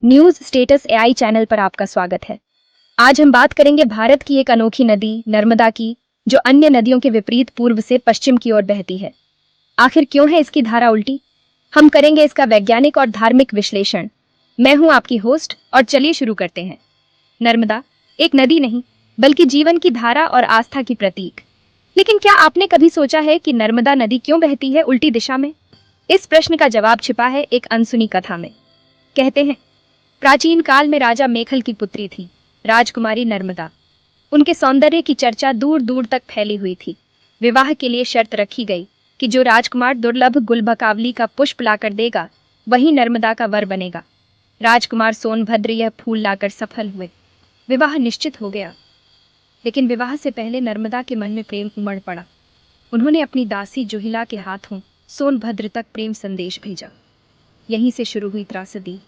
News status AI channel पर आपका स्वागत है। आज हम बात करेंगे भारत की एक अनोखी नदी नर्मदा की, जो अन्य नदियों के विपरीत पूर्व से पश्चिम की ओर बहती है। आखिर क्यों है इसकी धारा उल्टी? हम करेंगे इसका वैज्ञानिक और धार्मिक विश्लेषण। मैं हूं आपकी होस्ट और चलिए शुरू करते हैं। नर्मदा एक नदी नहीं, बल्कि जीवन की धारा और आस्था की प्रतीक। लेकिन क्या आपने कभी सोचा है कि नर्मदा नदी क्यों बहती है उल्टी दिशा में? इस प्रश्न का जवाब छिपा है एक अनसुनी कथा में। कहते हैं प्राचीन काल में राजा मेखल की पुत्री थी, राजकुमारी नर्मदा। उनके सौंदर्य की चर्चा दूर दूर तक फैली हुई थी। विवाह के लिए शर्त रखी गई कि जो राजकुमार दुर्लभ गुलबकावली का पुष्प लाकर देगा, वही नर्मदा का वर बनेगा। राजकुमार सोनभद्र यह फूल लाकर सफल हुए। विवाह निश्चित हो गया। लेकिन विवाह से पहले नर्मदा के मन में प्रेम उमड़ पड़ा। उन्होंने अपनी दासी जुहिला के हाथों सोनभद्र तक प्रेम संदेश भेजा। यहीं से शुरू हुई त्रासदी।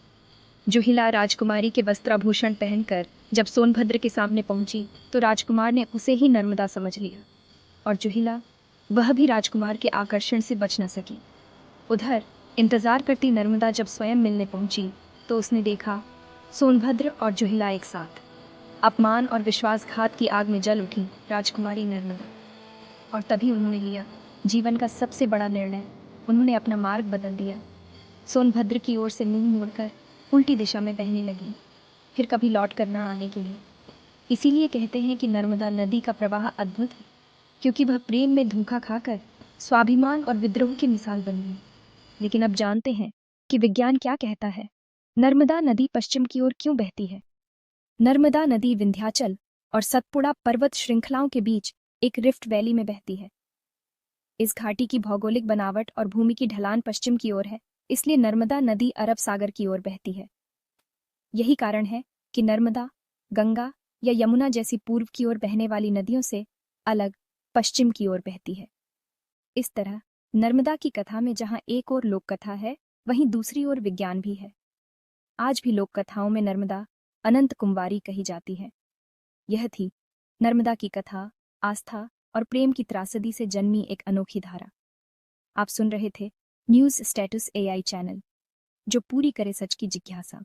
जुहिला राजकुमारी के वस्त्राभूषण पहनकर जब सोनभद्र के सामने पहुंची, तो राजकुमार ने उसे ही नर्मदा समझ लिया। और जुहिला, वह भी राजकुमार के आकर्षण से बच न सकी। उधर इंतजार करती नर्मदा जब स्वयं मिलने पहुंची, तो उसने देखा सोनभद्र और जुहिला एक साथ। अपमान और विश्वासघात की आग में जल उठी राजकुमारी नर्मदा। और तभी उन्होंने लिया जीवन का सबसे बड़ा निर्णय। उन्होंने अपना मार्ग बदल दिया। सोनभद्र की ओर से मुंह मोड़कर उल्टी दिशा में बहने लगी, फिर कभी लौट कर न आने के लिए। इसीलिए कहते हैं कि नर्मदा नदी का प्रवाह अद्भुत है, क्योंकि वह प्रेम में धोखा खाकर स्वाभिमान और विद्रोह की मिसाल बन गई। लेकिन अब जानते हैं कि विज्ञान क्या कहता है। नर्मदा नदी पश्चिम की ओर क्यों बहती है? नर्मदा नदी विंध्याचल और सतपुड़ा पर्वत श्रृंखलाओं के बीच एक रिफ्ट वैली में बहती है। इस घाटी की भौगोलिक बनावट और भूमि की ढलान पश्चिम की ओर है, इसलिए नर्मदा नदी अरब सागर की ओर बहती है। यही कारण है कि नर्मदा, गंगा या यमुना जैसी पूर्व की ओर बहने वाली नदियों से अलग पश्चिम की ओर बहती है। इस तरह नर्मदा की कथा में जहां एक ओर लोक कथा है, वहीं दूसरी ओर विज्ञान भी है। आज भी लोक कथाओं में नर्मदा अनंत कुंवारी कही जाती है। यह थी नर्मदा की कथा, आस्था और प्रेम की त्रासदी से जन्मी एक अनोखी धारा। आप सुन रहे थे न्यूज स्टेटस एआई चैनल, जो पूरी करे सच की जिज्ञासा।